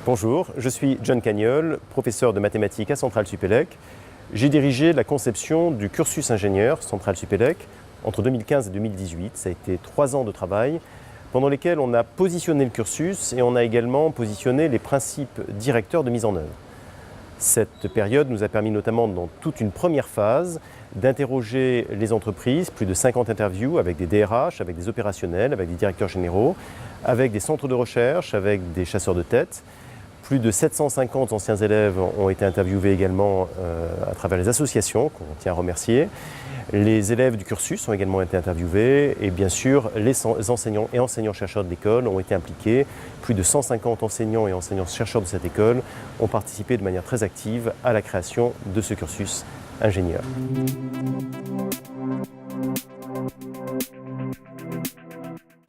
Bonjour, je suis John Cagnol, professeur de mathématiques à Centrale Supélec. J'ai dirigé la conception du cursus ingénieur Centrale Supélec entre 2015 et 2018. Ça a été 3 ans de travail pendant lesquels on a positionné le cursus et on a également positionné les principes directeurs de mise en œuvre. Cette période nous a permis notamment dans toute une première phase d'interroger les entreprises, plus de 50 interviews avec des DRH, avec des opérationnels, avec des directeurs généraux, avec des centres de recherche, avec des chasseurs de tête. Plus de 750 anciens élèves ont été interviewés également à travers les associations qu'on tient à remercier. Les élèves du cursus ont également été interviewés et bien sûr les enseignants et enseignants-chercheurs de l'école ont été impliqués. Plus de 150 enseignants et enseignants-chercheurs de cette école ont participé de manière très active à la création de ce cursus ingénieur.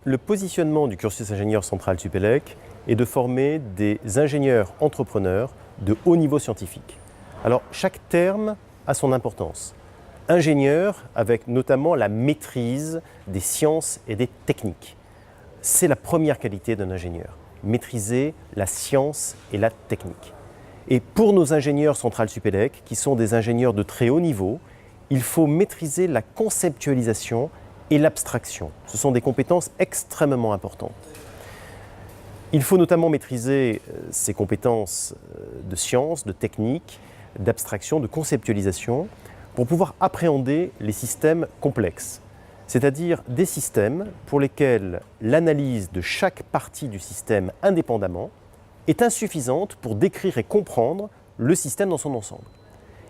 Le positionnement du cursus ingénieur Centrale Supélec est de former des ingénieurs entrepreneurs de haut niveau scientifique. Alors chaque terme a son importance. Ingénieur avec notamment la maîtrise des sciences et des techniques. C'est la première qualité d'un ingénieur, maîtriser la science et la technique. Et pour nos ingénieurs Centrale Supélec, qui sont des ingénieurs de très haut niveau, il faut maîtriser la conceptualisation et l'abstraction. Ce sont des compétences extrêmement importantes. Il faut notamment maîtriser ces compétences de science, de technique, d'abstraction, de conceptualisation pour pouvoir appréhender les systèmes complexes, c'est-à-dire des systèmes pour lesquels l'analyse de chaque partie du système indépendamment est insuffisante pour décrire et comprendre le système dans son ensemble.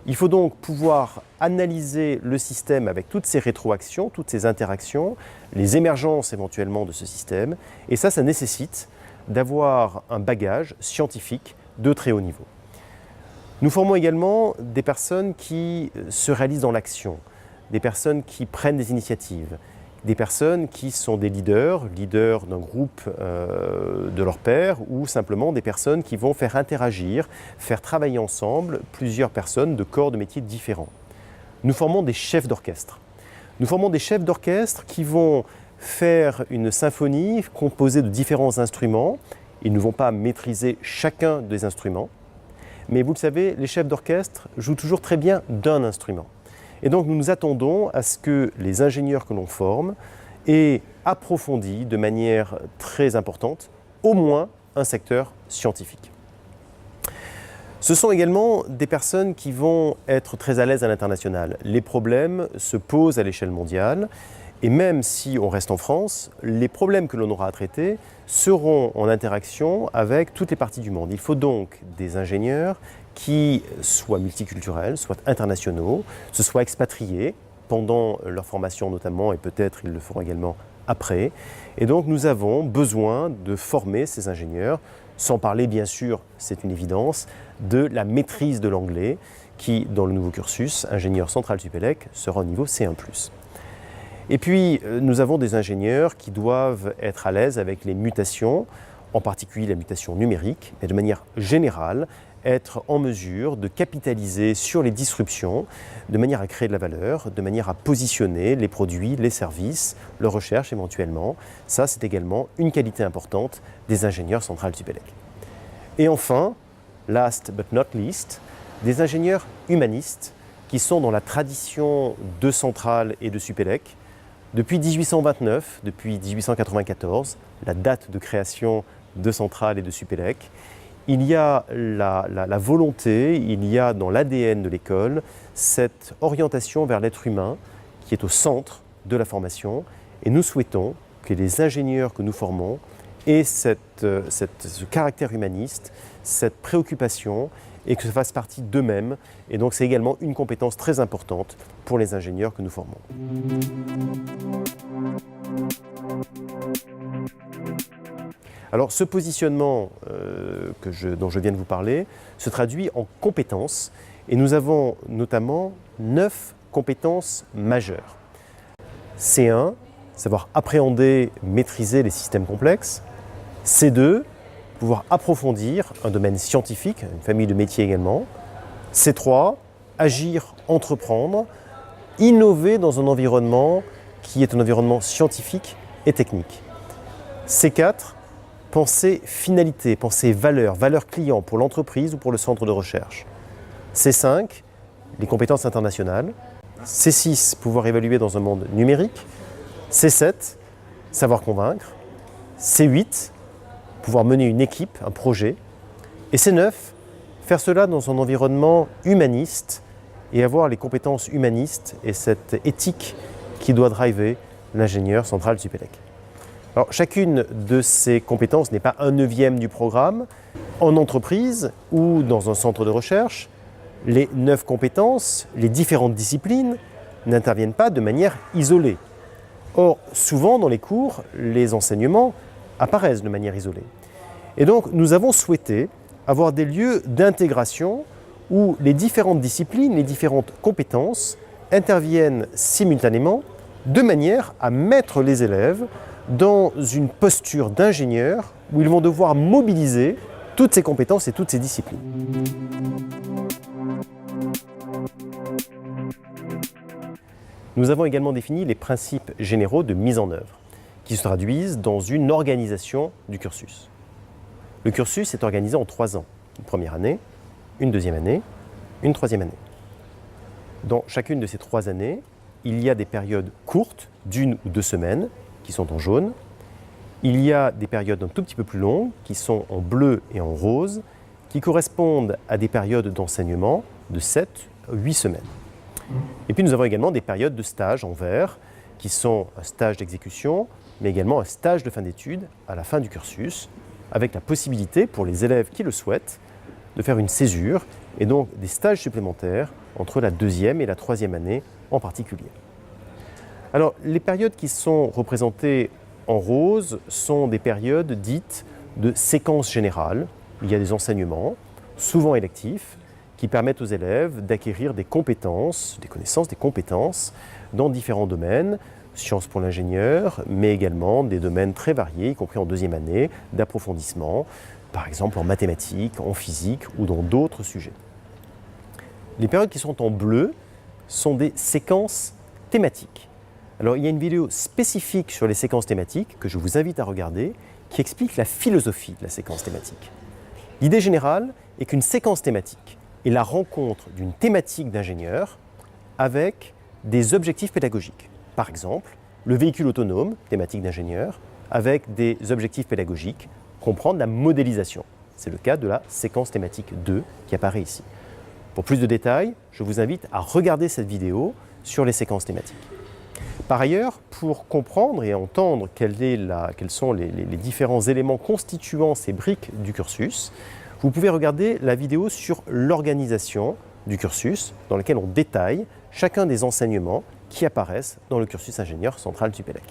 Il faut donc pouvoir analyser le système avec toutes ses rétroactions, toutes ses interactions, les émergences éventuellement de ce système, et ça nécessite d'avoir un bagage scientifique de très haut niveau. Nous formons également des personnes qui se réalisent dans l'action, des personnes qui prennent des initiatives, des personnes qui sont des leaders d'un groupe de leurs pairs ou simplement des personnes qui vont faire interagir, faire travailler ensemble plusieurs personnes de corps de métiers différents. Nous formons des chefs d'orchestre. Nous formons des chefs d'orchestre qui vont faire une symphonie composée de différents instruments. Ils ne vont pas maîtriser chacun des instruments, mais vous le savez, les chefs d'orchestre jouent toujours très bien d'un instrument. Et donc nous nous attendons à ce que les ingénieurs que l'on forme aient approfondi de manière très importante au moins un secteur scientifique. Ce sont également des personnes qui vont être très à l'aise à l'international. Les problèmes se posent à l'échelle mondiale. Et même si on reste en France, les problèmes que l'on aura à traiter seront en interaction avec toutes les parties du monde. Il faut donc des ingénieurs qui soient multiculturels, soient internationaux, se soient expatriés pendant leur formation notamment, et peut-être ils le feront également après. Et donc nous avons besoin de former ces ingénieurs, sans parler bien sûr, c'est une évidence, de la maîtrise de l'anglais qui, dans le nouveau cursus, ingénieur Centrale Supélec, sera au niveau C1+. Et puis, nous avons des ingénieurs qui doivent être à l'aise avec les mutations, en particulier la mutation numérique, mais de manière générale, être en mesure de capitaliser sur les disruptions, de manière à créer de la valeur, de manière à positionner les produits, les services, leur recherche éventuellement. Ça, c'est également une qualité importante des ingénieurs Centrale Supélec. Et enfin, last but not least, des ingénieurs humanistes qui sont dans la tradition de Centrale et de Supélec. Depuis 1829, depuis 1894, la date de création de Centrale et de Supélec, il y a la volonté, il y a dans l'ADN de l'école cette orientation vers l'être humain qui est au centre de la formation et nous souhaitons que les ingénieurs que nous formons aient ce caractère humaniste, cette préoccupation et que ça fasse partie d'eux-mêmes. Et donc c'est également une compétence très importante pour les ingénieurs que nous formons. Alors ce positionnement dont je viens de vous parler se traduit en compétences et nous avons notamment 9 compétences majeures. C1, savoir appréhender, maîtriser les systèmes complexes. C2, pouvoir approfondir un domaine scientifique, une famille de métiers également. C3, agir, entreprendre, innover dans un environnement qui est un environnement scientifique et technique. C4, penser finalité, penser valeur, valeur client pour l'entreprise ou pour le centre de recherche. C5, les compétences internationales. C6, pouvoir évaluer dans un monde numérique. C7, savoir convaincre. C8, pouvoir mener une équipe, un projet. Et C9, faire cela dans un environnement humaniste et avoir les compétences humanistes et cette éthique qui doit driver l'ingénieur central Supélec. Alors, chacune de ces compétences n'est pas un neuvième du programme. En entreprise ou dans un centre de recherche, les 9 compétences, les différentes disciplines, n'interviennent pas de manière isolée. Or, souvent dans les cours, les enseignements apparaissent de manière isolée. Et donc, nous avons souhaité avoir des lieux d'intégration où les différentes disciplines, les différentes compétences interviennent simultanément de manière à mettre les élèves dans une posture d'ingénieur où ils vont devoir mobiliser toutes ces compétences et toutes ces disciplines. Nous avons également défini les principes généraux de mise en œuvre qui se traduisent dans une organisation du cursus. Le cursus est organisé en 3 ans. Une première année, une deuxième année, une troisième année. Dans chacune de ces 3 années, il y a des périodes courtes, d'1 ou 2 semaines, qui sont en jaune. Il y a des périodes un tout petit peu plus longues, qui sont en bleu et en rose, qui correspondent à des périodes d'enseignement de 7 à 8 semaines. Et puis nous avons également des périodes de stage en vert, qui sont un stage d'exécution, mais également un stage de fin d'études à la fin du cursus, avec la possibilité pour les élèves qui le souhaitent de faire une césure et donc des stages supplémentaires entre la 2e et la 3e année en particulier. Alors, les périodes qui sont représentées en rose sont des périodes dites de séquence générale. Il y a des enseignements, souvent électifs, qui permettent aux élèves d'acquérir des compétences, des connaissances, des compétences dans différents domaines, sciences pour l'ingénieur, mais également des domaines très variés, y compris en 2e année, d'approfondissement, par exemple en mathématiques, en physique ou dans d'autres sujets. Les périodes qui sont en bleu sont des séquences thématiques. Alors, il y a une vidéo spécifique sur les séquences thématiques que je vous invite à regarder qui explique la philosophie de la séquence thématique. L'idée générale est qu'une séquence thématique est la rencontre d'une thématique d'ingénieur avec des objectifs pédagogiques. Par exemple, le véhicule autonome, thématique d'ingénieur, avec des objectifs pédagogiques, comprendre la modélisation. C'est le cas de la séquence thématique 2 qui apparaît ici. Pour plus de détails, je vous invite à regarder cette vidéo sur les séquences thématiques. Par ailleurs, pour comprendre et entendre quels sont les différents éléments constituant ces briques du cursus, vous pouvez regarder la vidéo sur l'organisation du cursus, dans laquelle on détaille chacun des enseignements qui apparaissent dans le cursus ingénieur central Supélec.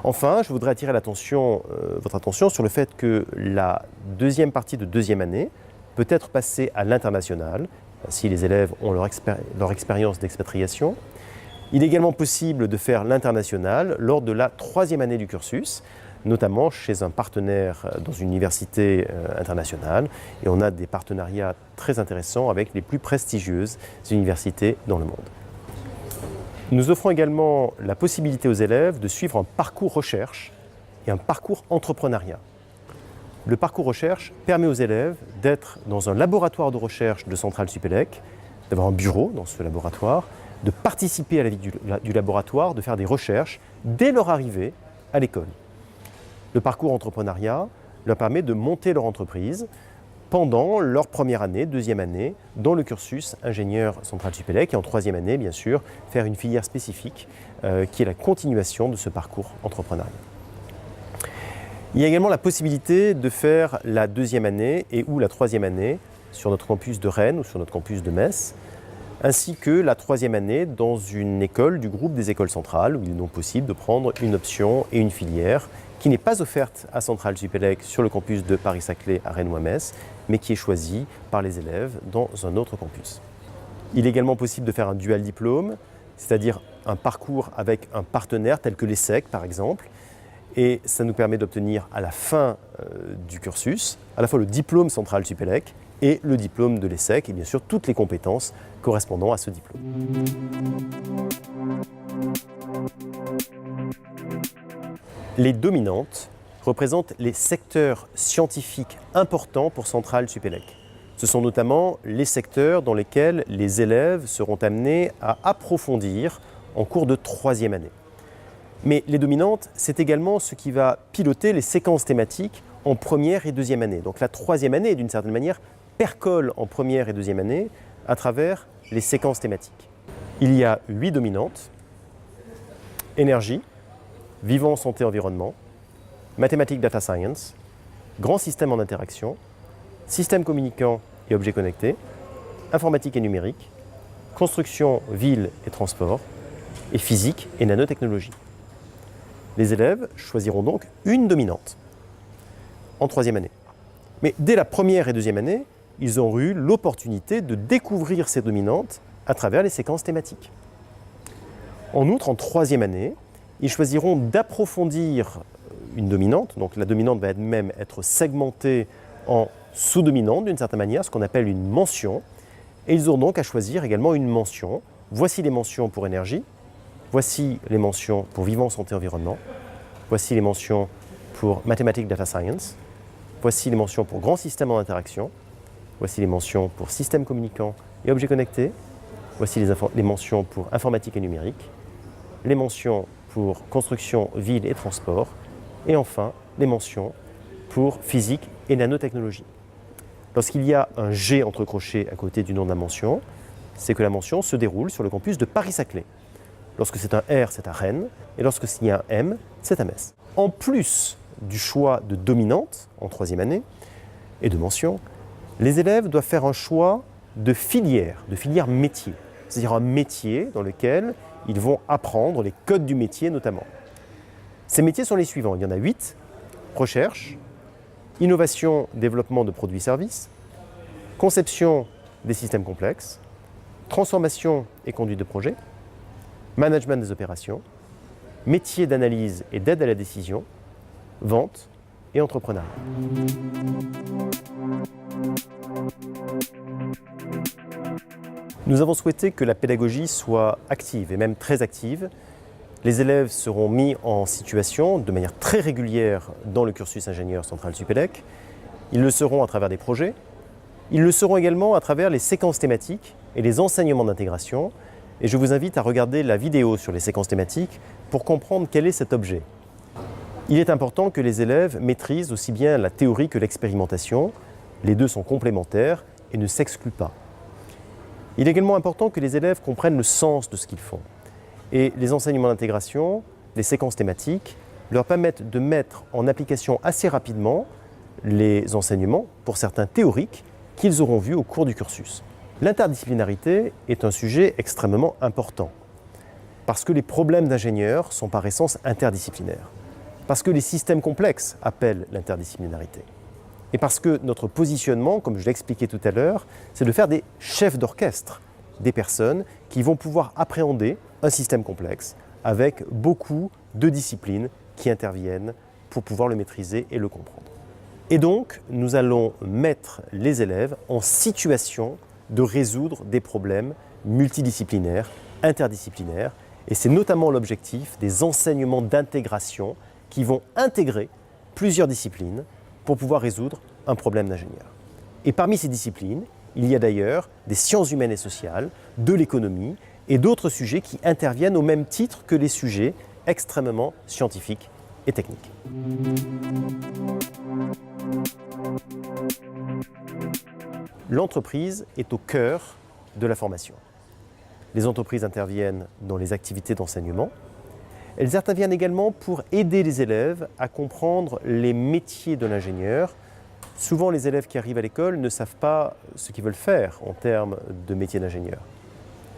Enfin, je voudrais attirer votre attention sur le fait que la 2e partie de 2e année peut être passée à l'international, si les élèves ont leur expérience d'expatriation. Il est également possible de faire l'international lors de la 3e année du cursus, notamment chez un partenaire dans une université internationale. Et on a des partenariats très intéressants avec les plus prestigieuses universités dans le monde. Nous offrons également la possibilité aux élèves de suivre un parcours recherche et un parcours entrepreneuriat. Le parcours recherche permet aux élèves d'être dans un laboratoire de recherche de Centrale Supélec, d'avoir un bureau dans ce laboratoire, de participer à la vie du laboratoire, de faire des recherches dès leur arrivée à l'école. Le parcours entrepreneuriat leur permet de monter leur entreprise pendant leur première année, 2e année, dans le cursus ingénieur Centrale Supélec, et en 3e année, bien sûr, faire une filière spécifique qui est la continuation de ce parcours entrepreneurial. Il y a également la possibilité de faire la 2e année et ou la 3e année sur notre campus de Rennes ou sur notre campus de Metz, ainsi que la 3e année dans une école du groupe des écoles centrales, où il est donc possible de prendre une option et une filière qui n'est pas offerte à Centrale Supélec sur le campus de Paris-Saclay à Rennes ou à Metz, mais qui est choisie par les élèves dans un autre campus. Il est également possible de faire un dual diplôme, c'est-à-dire un parcours avec un partenaire tel que l'ESSEC par exemple, et ça nous permet d'obtenir à la fin du cursus à la fois le diplôme Centrale Supélec et le diplôme de l'ESSEC, et bien sûr toutes les compétences correspondant à ce diplôme. Les dominantes représentent les secteurs scientifiques importants pour Centrale Supélec. Ce sont notamment les secteurs dans lesquels les élèves seront amenés à approfondir en cours de troisième année. Mais les dominantes, c'est également ce qui va piloter les séquences thématiques en première et deuxième année. Donc la troisième année, d'une certaine manière, percole en première et deuxième année à travers les séquences thématiques. Il y a 8 dominantes: énergie, vivant, santé, environnement, mathématiques, data science, grand système en interaction, système communicant et objets connectés, informatique et numérique, construction, ville et transport, et physique et nanotechnologie. Les élèves choisiront donc une dominante en troisième année. Mais dès la première et deuxième année, ils ont eu l'opportunité de découvrir ces dominantes à travers les séquences thématiques. En outre, en troisième année, ils choisiront d'approfondir une dominante. Donc la dominante va même être segmentée en sous-dominantes d'une certaine manière, ce qu'on appelle une mention. Et ils auront donc à choisir également une mention. Voici les mentions pour énergie, voici les mentions pour vivant, santé, environnement, voici les mentions pour mathématiques, data science, voici les mentions pour grand système en interaction, voici les mentions pour système communicant et objets connectés, voici les mentions pour informatique et numérique, les mentions pour construction, ville et transport, et enfin les mentions pour physique et nanotechnologie. Lorsqu'il y a un G entre crochets à côté du nom de la mention, c'est que la mention se déroule sur le campus de Paris-Saclay. Lorsque c'est un R, c'est à Rennes, et lorsque il y a un M, c'est à Metz. En plus du choix de dominante en troisième année et de mention, les élèves doivent faire un choix de filière métier, c'est-à-dire un métier dans lequel ils vont apprendre les codes du métier notamment. Ces métiers sont les suivants, il y en a 8: recherche, innovation, développement de produits et services, conception des systèmes complexes, transformation et conduite de projet, management des opérations, métier d'analyse et d'aide à la décision, vente et entrepreneuriat. Nous avons souhaité que la pédagogie soit active et même très active. Les élèves seront mis en situation de manière très régulière dans le cursus ingénieur Centrale Supélec. Ils le seront à travers des projets. Ils le seront également à travers les séquences thématiques et les enseignements d'intégration. Et je vous invite à regarder la vidéo sur les séquences thématiques pour comprendre quel est cet objet. Il est important que les élèves maîtrisent aussi bien la théorie que l'expérimentation. Les deux sont complémentaires et ne s'excluent pas. Il est également important que les élèves comprennent le sens de ce qu'ils font. Et les enseignements d'intégration, les séquences thématiques, leur permettent de mettre en application assez rapidement les enseignements, pour certains théoriques, qu'ils auront vus au cours du cursus. L'interdisciplinarité est un sujet extrêmement important, parce que les problèmes d'ingénieurs sont par essence interdisciplinaires, parce que les systèmes complexes appellent l'interdisciplinarité, et parce que notre positionnement, comme je l'ai expliqué tout à l'heure, c'est de faire des chefs d'orchestre, des personnes qui vont pouvoir appréhender un système complexe avec beaucoup de disciplines qui interviennent pour pouvoir le maîtriser et le comprendre. Et donc, nous allons mettre les élèves en situation de résoudre des problèmes multidisciplinaires, interdisciplinaires, et c'est notamment l'objectif des enseignements d'intégration qui vont intégrer plusieurs disciplines pour pouvoir résoudre un problème d'ingénieur. Et parmi ces disciplines, il y a d'ailleurs des sciences humaines et sociales, de l'économie et d'autres sujets qui interviennent au même titre que les sujets extrêmement scientifiques et techniques. L'entreprise est au cœur de la formation. Les entreprises interviennent dans les activités d'enseignement. Elles interviennent également pour aider les élèves à comprendre les métiers de l'ingénieur. Souvent, les élèves qui arrivent à l'école ne savent pas ce qu'ils veulent faire en termes de métier d'ingénieur.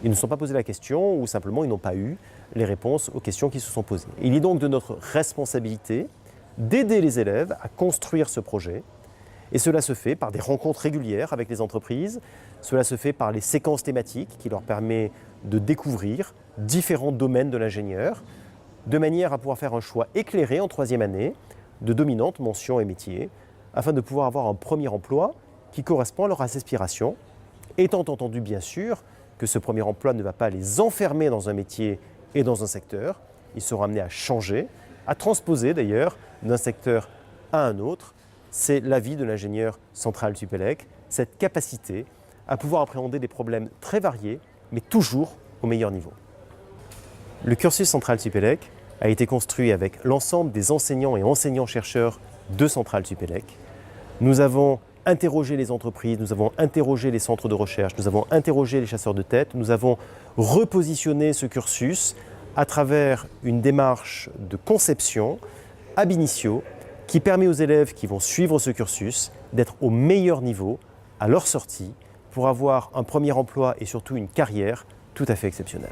Ils ne se sont pas posé la question ou simplement ils n'ont pas eu les réponses aux questions qui se sont posées. Il est donc de notre responsabilité d'aider les élèves à construire ce projet. Et cela se fait par des rencontres régulières avec les entreprises. Cela se fait par les séquences thématiques qui leur permettent de découvrir différents domaines de l'ingénieur, de manière à pouvoir faire un choix éclairé en troisième année de dominantes mentions et métiers, afin de pouvoir avoir un premier emploi qui correspond à leurs aspirations, étant entendu bien sûr que ce premier emploi ne va pas les enfermer dans un métier et dans un secteur, ils seront amenés à changer, à transposer d'ailleurs d'un secteur à un autre. C'est l'avis de l'ingénieur central Supélec, cette capacité à pouvoir appréhender des problèmes très variés, mais toujours au meilleur niveau. Le cursus central Supélec a été construit avec l'ensemble des enseignants et enseignants-chercheurs de Centrale Supélec. Nous avons interrogé les entreprises, nous avons interrogé les centres de recherche, nous avons interrogé les chasseurs de tête, nous avons repositionné ce cursus à travers une démarche de conception ab initio qui permet aux élèves qui vont suivre ce cursus d'être au meilleur niveau à leur sortie pour avoir un premier emploi et surtout une carrière tout à fait exceptionnelle.